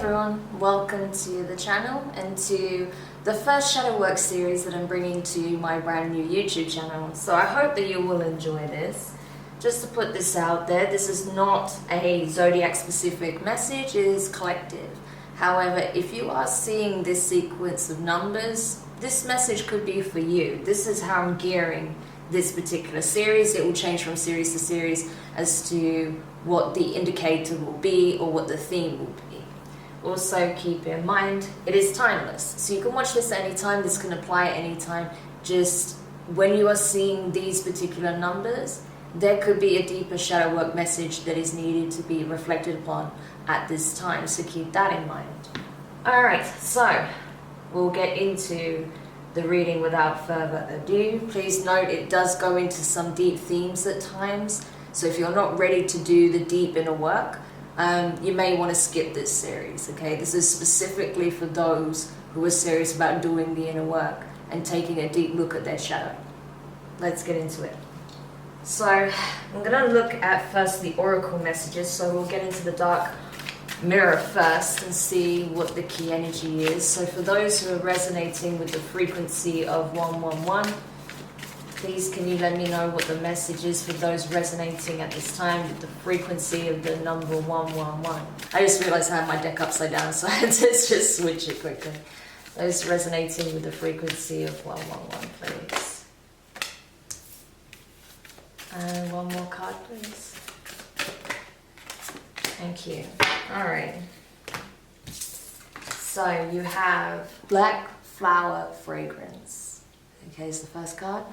everyone, welcome to the channel and to the first shadow work series that I'm bringing to my brand new YouTube channel. So I hope that you will enjoy this. Just to put this out there, this is not a zodiac specific message, it is collective. However, if you are seeing this sequence of numbers, this message could be for you. This is how I'm gearing this particular series. It will change from series to series as to what the indicator will be or what the theme will be. Also keep in mind, it is timeless. So you can watch this anytime, this can apply at any time. Just when you are seeing these particular numbers, there could be a deeper shadow work message that is needed to be reflected upon at this time. So keep that in mind. Alright, so we'll get into the reading without further ado. Please note it does go into some deep themes at times. So if you're not ready to do the deep inner work, you may want to skip this series, okay? This is specifically for those who are serious about doing the inner work and taking a deep look at their shadow. Let's get into it. So I'm going to look at first the oracle messages. So we'll get into the dark mirror first and see what the key energy is. So for those who are resonating with the frequency of 111, please can you let me know what the message is for those resonating at this time with the frequency of the number 111. I just realized I had my deck upside down, so I had to just switch it quickly. Those resonating with the frequency of 111, please. And one more card, please. Thank you. All right. So you have Black Flower Fragrance. Okay, is the first card.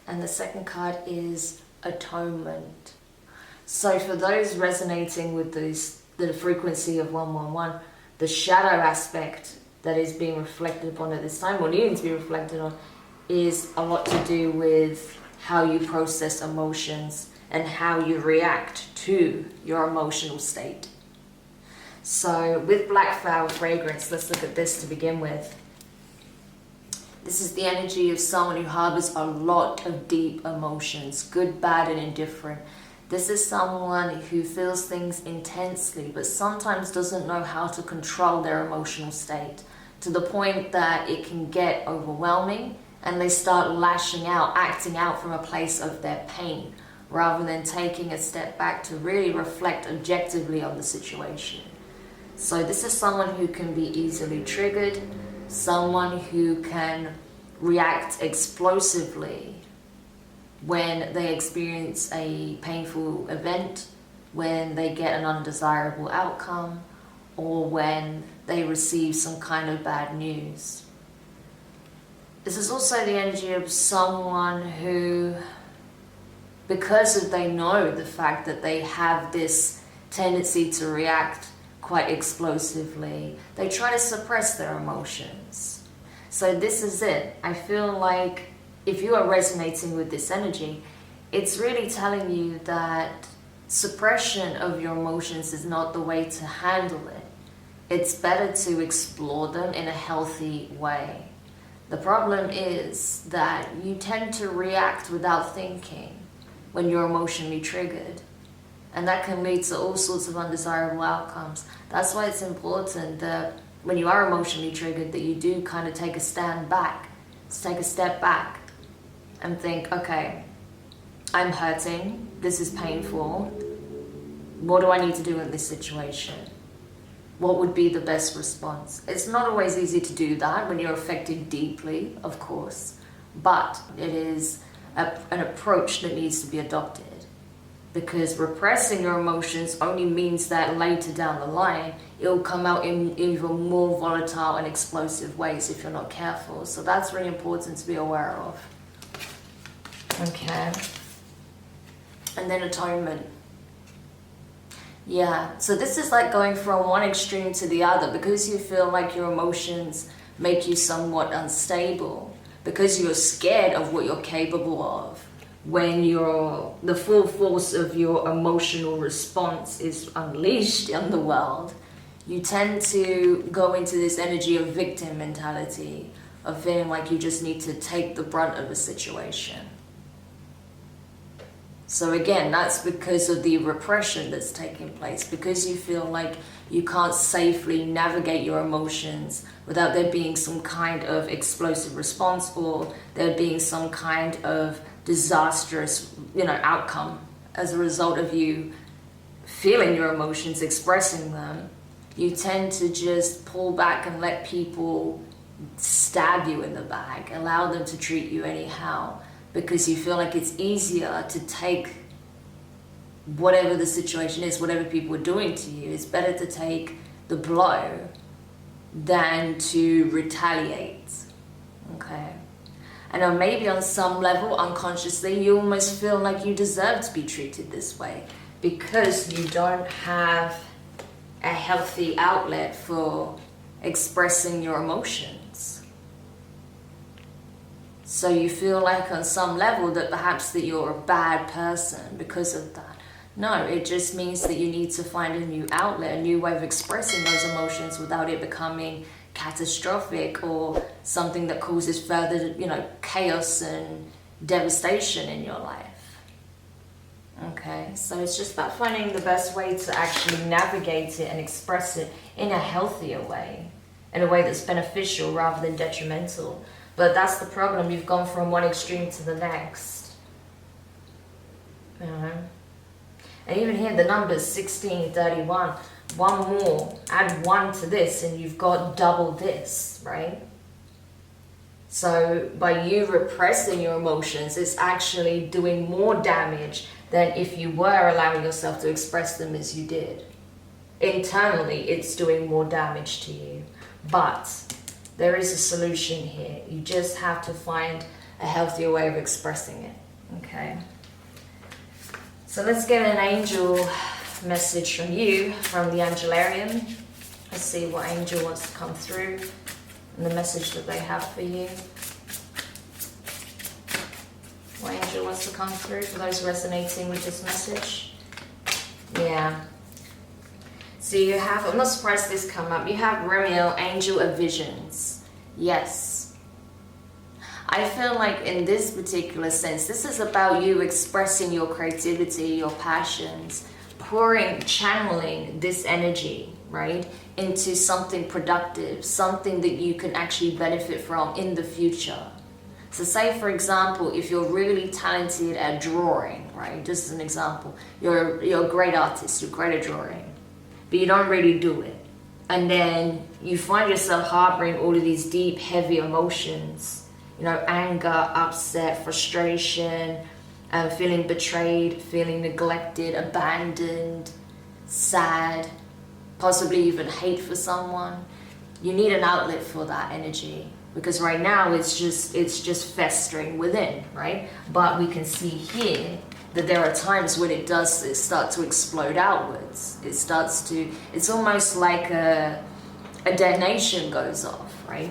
And the second card is Atonement. So for those resonating with the frequency of 111, the shadow aspect that is being reflected upon at this time, or needing to be reflected on, is a lot to do with how you process emotions and how you react to your emotional state. So with Black Flower Fragrance, let's look at this to begin with. This is the energy of someone who harbors a lot of deep emotions, good, bad, and indifferent. This is someone who feels things intensely, but sometimes doesn't know how to control their emotional state, to the point that it can get overwhelming and they start lashing out, acting out from a place of their pain, rather than taking a step back to really reflect objectively on the situation. So this is someone who can be easily triggered, someone who can react explosively when they experience a painful event, when they get an undesirable outcome, or when they receive some kind of bad news. This is also the energy of someone who, because they know the fact that they have this tendency to react quite explosively, they try to suppress their emotions. So this is it. I feel like if you are resonating with this energy, it's really telling you that suppression of your emotions is not the way to handle it. It's better to explore them in a healthy way. The problem is that you tend to react without thinking when you're emotionally triggered. And that can lead to all sorts of undesirable outcomes. That's why it's important that when you are emotionally triggered, that you do kind of take a step back and think, okay, I'm hurting, this is painful, what do I need to do in this situation? What would be the best response? It's not always easy to do that when you're affected deeply, of course, but it is an approach that needs to be adopted. Because repressing your emotions only means that later down the line, it'll come out in even more volatile and explosive ways if you're not careful. So that's really important to be aware of. Okay. And then Atonement. Yeah, so this is like going from one extreme to the other, because you feel like your emotions make you somewhat unstable, because you're scared of what you're capable of. When the full force of your emotional response is unleashed in the world, you tend to go into this energy of victim mentality, of feeling like you just need to take the brunt of a situation. So again, that's because of the repression that's taking place, because you feel like you can't safely navigate your emotions without there being some kind of explosive response, or there being some kind of disastrous, outcome as a result of you feeling your emotions, expressing them. You tend to just pull back and let people stab you in the back, allow them to treat you anyhow, because you feel like it's easier to take whatever the situation is, whatever people are doing to you. It's better to take the blow than to retaliate. Okay. I know maybe on some level, unconsciously, you almost feel like you deserve to be treated this way because you don't have a healthy outlet for expressing your emotions. So you feel like on some level that perhaps that you're a bad person because of that. No, it just means that you need to find a new outlet, a new way of expressing those emotions without it becoming catastrophic or something that causes further, chaos and devastation in your life. Okay, so it's just about finding the best way to actually navigate it and express it in a healthier way, in a way that's beneficial rather than detrimental. But that's the problem. You've gone from one extreme to the next. And even here, the numbers 16, 31. One more, add 1 to this, and you've got double this, right? So by you repressing your emotions, it's actually doing more damage than if you were allowing yourself to express them as you did. Internally, it's doing more damage to you. But there is a solution here. You just have to find a healthier way of expressing it, okay? So let's get an angel message from you, from the Angelarium. Let's see what angel wants to come through and the message that they have for you. What angel wants to come through for those resonating with this message? Yeah. So you have, I'm not surprised this come up, you have Remiel, Angel of Visions. Yes. I feel like in this particular sense, this is about you expressing your creativity, your passions, channeling this energy, right, into something productive, something that you can actually benefit from in the future. So say, for example, if you're really talented at drawing, right, just as an example, you're a great artist, you're great at drawing, but you don't really do it. And then you find yourself harboring all of these deep, heavy emotions, anger, upset, frustration, feeling betrayed, feeling neglected, abandoned, sad, possibly even hate for someone. You need an outlet for that energy, because right now it's just festering within, right? But we can see here that there are times when it start to explode outwards. It's almost like a detonation goes off, right?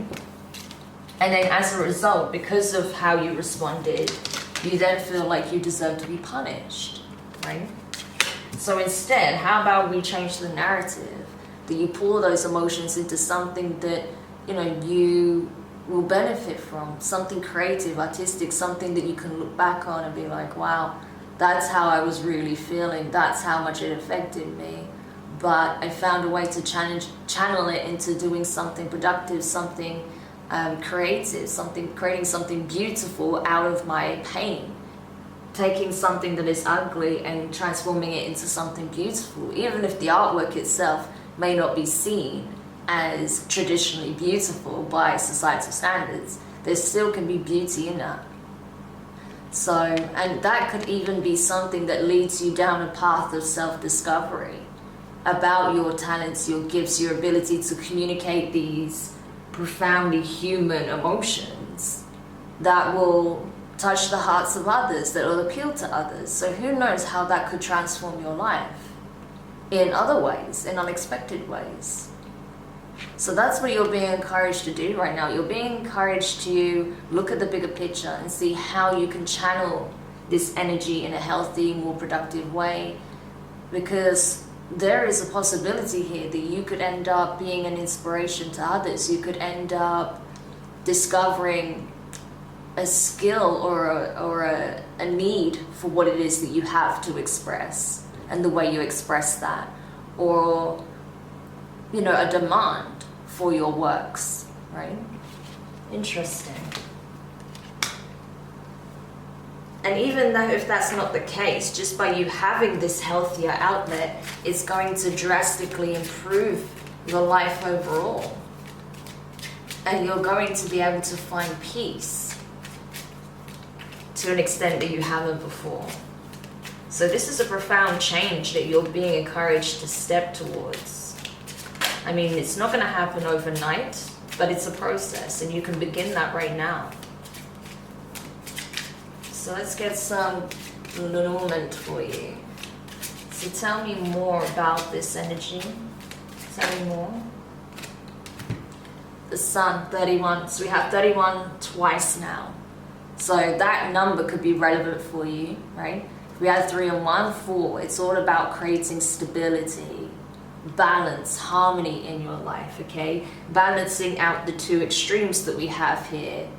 And then as a result, because of how you responded, you then feel like you deserve to be punished, right? So instead, how about we change the narrative, that you pour those emotions into something that, you will benefit from, something creative, artistic, something that you can look back on and be like, wow, that's how I was really feeling, that's how much it affected me. But I found a way to channel it into doing something productive, something creative, creating something beautiful out of my pain, taking something that is ugly and transforming it into something beautiful, even if the artwork itself may not be seen as traditionally beautiful by societal standards. There still can be beauty in that. So, and that could even be something that leads you down a path of self-discovery about your talents, your gifts, your ability to communicate these profoundly human emotions that will touch the hearts of others, that will appeal to others. So who knows how that could transform your life in other ways, in unexpected ways. So that's what you're being encouraged to do right now. You're being encouraged to look at the bigger picture and see how you can channel this energy in a healthy, more productive way, because there is a possibility here that you could end up being an inspiration to others. You could end up discovering a skill or a need for what it is that you have to express and the way you express that, or a demand for your works, right? Interesting. And even though if that's not the case, just by you having this healthier outlet, it's going to drastically improve your life overall. And you're going to be able to find peace to an extent that you haven't before. So this is a profound change that you're being encouraged to step towards. I mean, it's not going to happen overnight, but it's a process, and you can begin that right now. So let's get some Lenormand for you. So tell me more about this energy. Tell me more. The Sun, 31. So we have 31 twice now. So that number could be relevant for you, right? If we had 3 and 1, 4. It's all about creating stability, balance, harmony in your life, okay? Balancing out the two extremes that we have here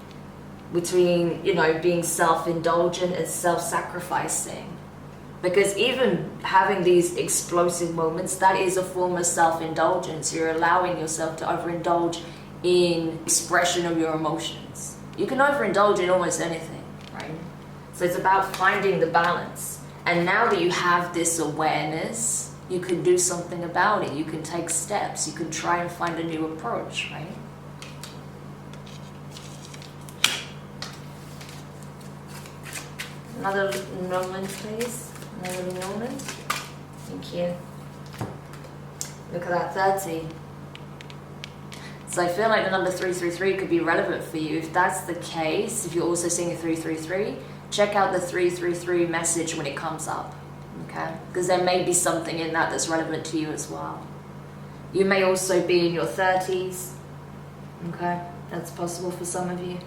between, being self-indulgent and self-sacrificing. Because even having these explosive moments, that is a form of self-indulgence. You're allowing yourself to overindulge in expression of your emotions. You can overindulge in almost anything, right? So it's about finding the balance. And now that you have this awareness, you can do something about it. You can take steps. You can try and find a new approach, right? Another Lenormand, please. Another Lenormand. Thank you. Look at that, 30. So I feel like the number 333 could be relevant for you. If that's the case, if you're also seeing a 333, check out the 333 message when it comes up, okay? Because there may be something in that that's relevant to you as well. You may also be in your 30s, okay? That's possible for some of you.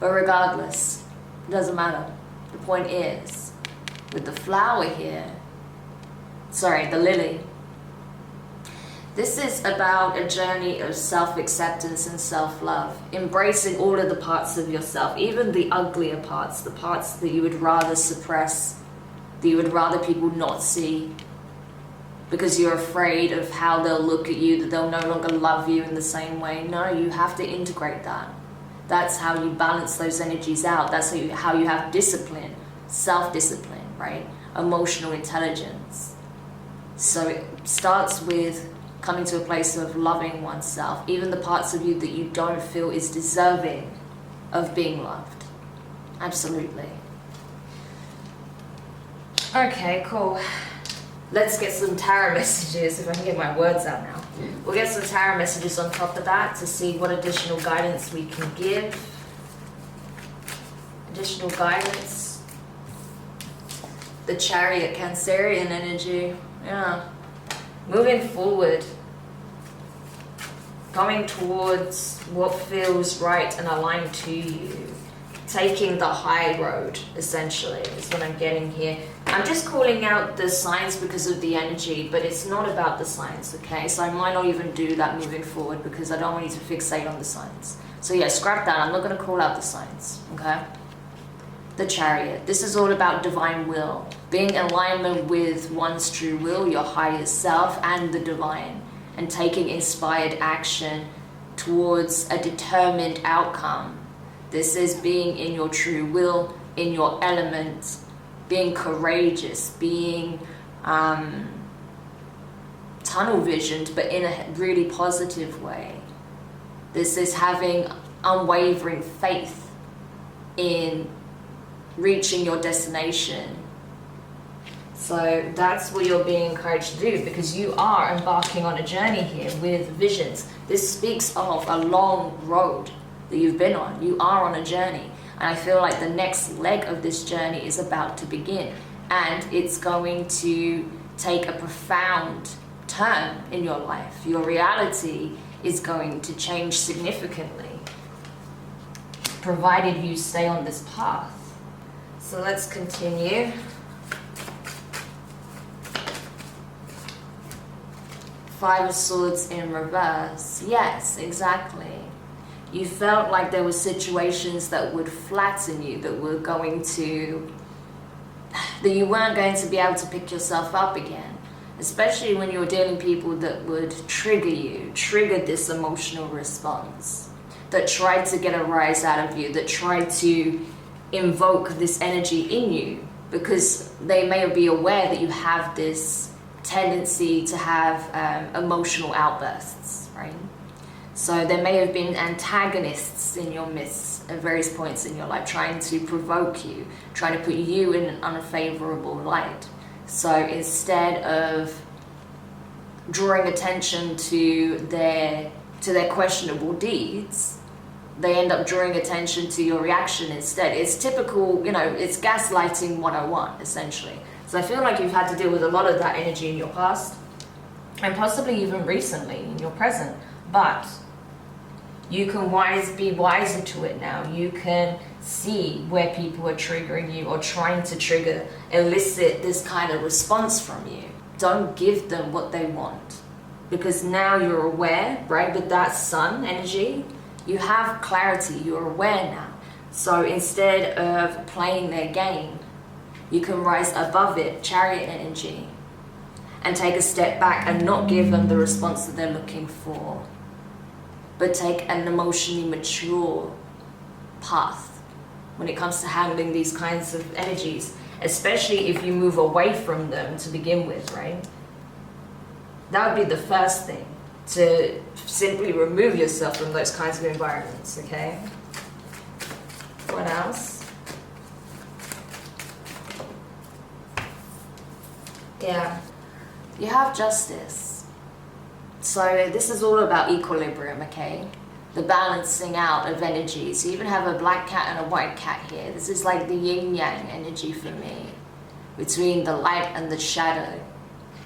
But regardless, it doesn't matter. The point is, with the flower here, the lily, this is about a journey of self-acceptance and self-love, embracing all of the parts of yourself, even the uglier parts, the parts that you would rather suppress, that you would rather people not see, because you're afraid of how they'll look at you, that they'll no longer love you in the same way. No, you have to integrate that. That's how you balance those energies out. That's how you have discipline, self-discipline, right? Emotional intelligence. So it starts with coming to a place of loving oneself, even the parts of you that you don't feel is deserving of being loved. Absolutely. Okay, cool. Let's get some tarot messages, if I can get my words out now. We'll get some tarot messages on top of that to see what additional guidance we can give. Additional guidance. The Chariot, Cancerian energy. Yeah. Moving forward. Going towards what feels right and aligned to you. Taking the high road, essentially, is what I'm getting here. I'm just calling out the signs because of the energy, but it's not about the signs, okay? So I might not even do that moving forward because I don't want you to fixate on the signs. So yeah, scrap that. I'm not going to call out the signs, okay? The Chariot. This is all about divine will. Being in alignment with one's true will, your higher self, and the divine. And taking inspired action towards a determined outcome. This is being in your true will, in your element, being courageous, being tunnel visioned, but in a really positive way. This is having unwavering faith in reaching your destination. So that's what you're being encouraged to do, because you are embarking on a journey here with visions. This speaks of a long road that you've been on. You are on a journey, and I feel like the next leg of this journey is about to begin, and it's going to take a profound turn in your life. Your reality is going to change significantly, provided you stay on this path. So let's continue. Five of Swords in reverse. Yes, exactly. You felt like there were situations that would flatten you, that were going to, that you weren't going to be able to pick yourself up again. Especially when you're dealing with people that would trigger you, trigger this emotional response, that tried to get a rise out of you, that tried to invoke this energy in you, because they may be aware that you have this tendency to have emotional outbursts, right? So there may have been antagonists in your midst at various points in your life, trying to provoke you, trying to put you in an unfavorable light. So instead of drawing attention to their questionable deeds, they end up drawing attention to your reaction instead. It's typical, it's gaslighting 101, essentially. So I feel like you've had to deal with a lot of that energy in your past, and possibly even recently in your present. But you can be wiser to it now. You can see where people are triggering you or trying to elicit this kind of response from you. Don't give them what they want, because now you're aware, right? With that sun energy, you have clarity, you're aware now. So instead of playing their game, you can rise above it, Chariot energy, and take a step back and not give them the response that they're looking for, but take an emotionally mature path when it comes to handling these kinds of energies, especially if you move away from them to begin with, right? That would be the first thing, to simply remove yourself from those kinds of environments, okay? What else? Yeah, you have Justice. So this is all about equilibrium, okay? The balancing out of energies. You even have a black cat and a white cat here. This is like the yin-yang energy for me, between the light and the shadow.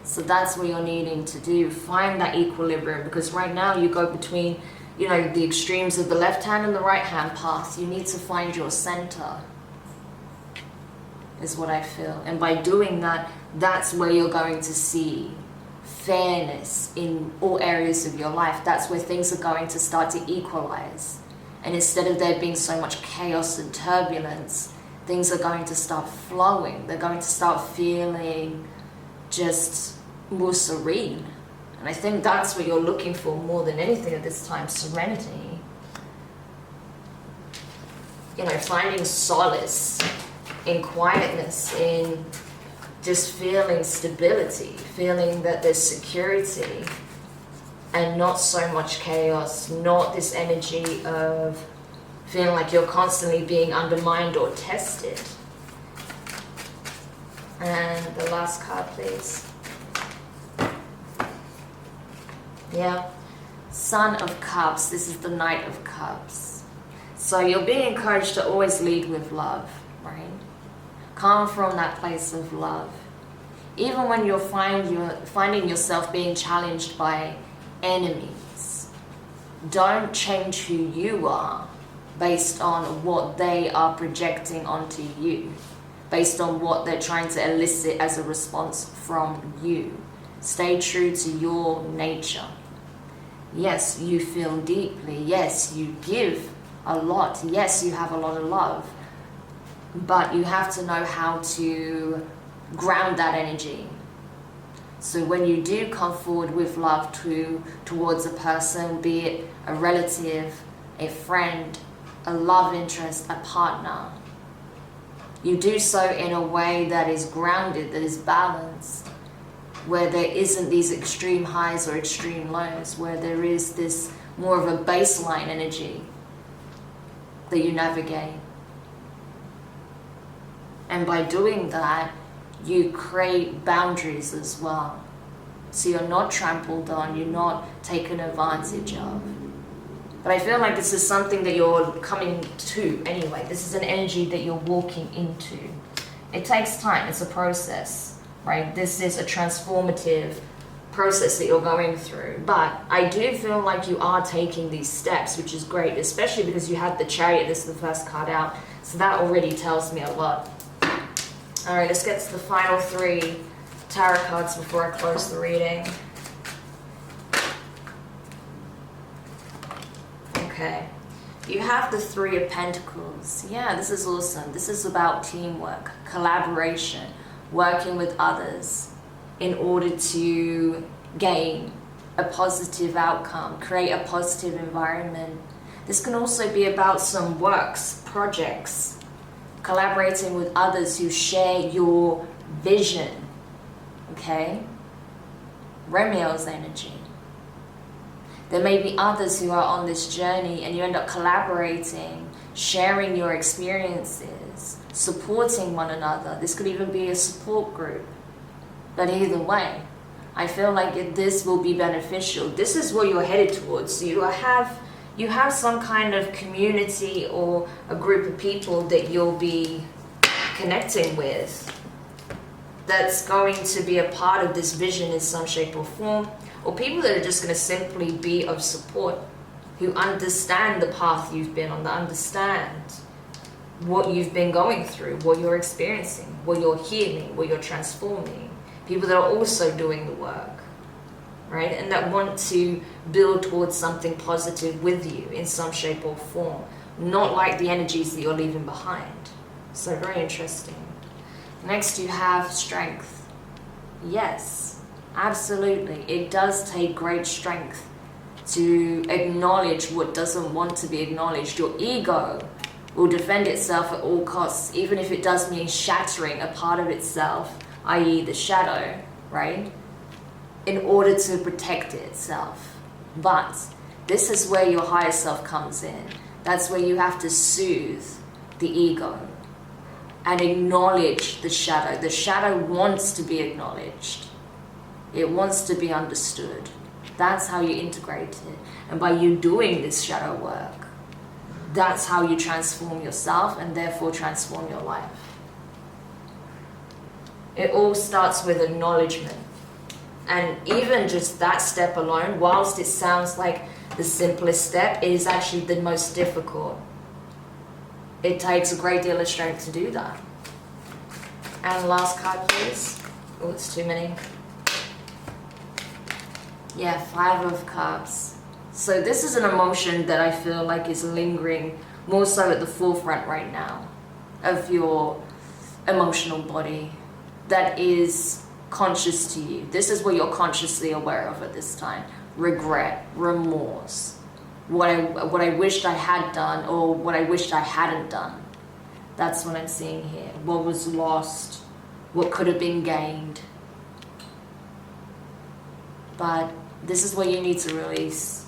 So that's what you're needing to do. Find that equilibrium, because right now you go between, the extremes of the left hand and the right hand path. You need to find your center, is what I feel. And by doing that, that's where you're going to see fairness in all areas of your life. That's where things are going to start to equalize. And instead of there being so much chaos and turbulence, things are going to start flowing. They're going to start feeling just more serene. And I think that's what you're looking for more than anything at this time, serenity. Finding solace in quietness, in just feeling stability, feeling that there's security and not so much chaos, not this energy of feeling like you're constantly being undermined or tested. And the last card, please. Yeah, Son of Cups. This is the Knight of Cups. So you're being encouraged to always lead with love, right? Come from that place of love. Even when you're finding yourself being challenged by enemies, don't change who you are based on what they are projecting onto you, based on what they're trying to elicit as a response from you. Stay true to your nature. Yes, you feel deeply. Yes, you give a lot. Yes, you have a lot of love. But you have to know how to ground that energy. So when you do come forward with love towards a person, be it a relative, a friend, a love interest, a partner, you do so in a way that is grounded, that is balanced, where there isn't these extreme highs or extreme lows, where there is this more of a baseline energy that you navigate. And by doing that, you create boundaries as well. So you're not trampled on, you're not taken advantage of. But I feel like this is something that you're coming to anyway. This is an energy that you're walking into. It takes time, it's a process, right? This is a transformative process that you're going through. But I do feel like you are taking these steps, which is great, especially because you had the Chariot. This is the first card out. So that already tells me a lot. All right, let's get to the final 3 tarot cards before I close the reading. Okay, You have the Three of Pentacles. Yeah, this is awesome. This is about teamwork, collaboration, working with others in order to gain a positive outcome, create a positive environment. This can also be about some works, projects, collaborating with others who share your vision, okay? Romeo's energy. There may be others who are on this journey and you end up collaborating, sharing your experiences, supporting one another. This could even be a support group. But either way, I feel like this will be beneficial. This is what you're headed towards. So you have some kind of community or a group of people that you'll be connecting with that's going to be a part of this vision in some shape or form, or people that are just going to simply be of support, who understand the path you've been on, that understand what you've been going through, what you're experiencing, what you're healing, what you're transforming. People that are also doing the work, right? And that want to build towards something positive with you in some shape or form, not like the energies that you're leaving behind. So very interesting. Next you have strength. Yes, absolutely. It does take great strength to acknowledge what doesn't want to be acknowledged. Your ego will defend itself at all costs, even if it does mean shattering a part of itself, i.e. the shadow, right? In order to protect itself. But this is where your higher self comes in. That's where you have to soothe the ego and acknowledge the shadow. The shadow wants to be acknowledged. It wants to be understood. That's how you integrate it. And by you doing this shadow work, that's how you transform yourself and therefore transform your life. It all starts with acknowledgement. And even just that step alone, whilst it sounds like the simplest step, it is actually the most difficult. It takes a great deal of strength to do that. And last card, please. Oh, it's too many. Yeah, Five of Cups. So this is an emotion that I feel like is lingering more so at the forefront right now of your emotional body that is conscious to you. This is what you're consciously aware of at this time. Regret, remorse, what I wished I had done or what I wished I hadn't done. That's what I'm seeing here. What was lost, what could have been gained. But this is what you need to release,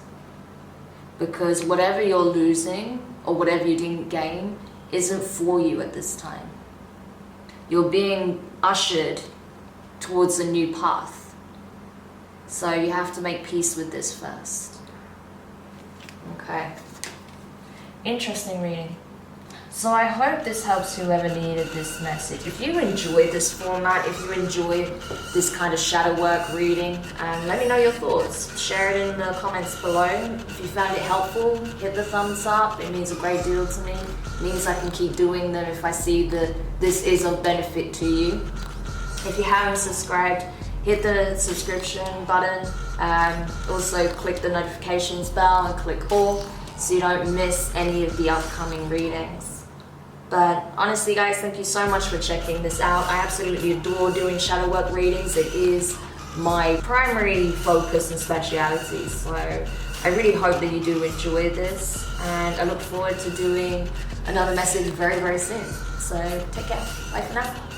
because whatever you're losing or whatever you didn't gain isn't for you at this time. You're being ushered towards a new path. So you have to make peace with this first. Okay. Interesting reading. So I hope this helps whoever needed this message. If you enjoy this format, if you enjoy this kind of shadow work reading, let me know your thoughts. Share it in the comments below. If you found it helpful, hit the thumbs up. It means a great deal to me. It means I can keep doing them if I see that this is of benefit to you. If you haven't subscribed, hit the subscription button. Also click the notifications bell and click all so you don't miss any of the upcoming readings. But honestly guys, thank you so much for checking this out. I absolutely adore doing shadow work readings. It is my primary focus and speciality. So I really hope that you do enjoy this, and I look forward to doing another message very, very soon. So take care. Bye for now.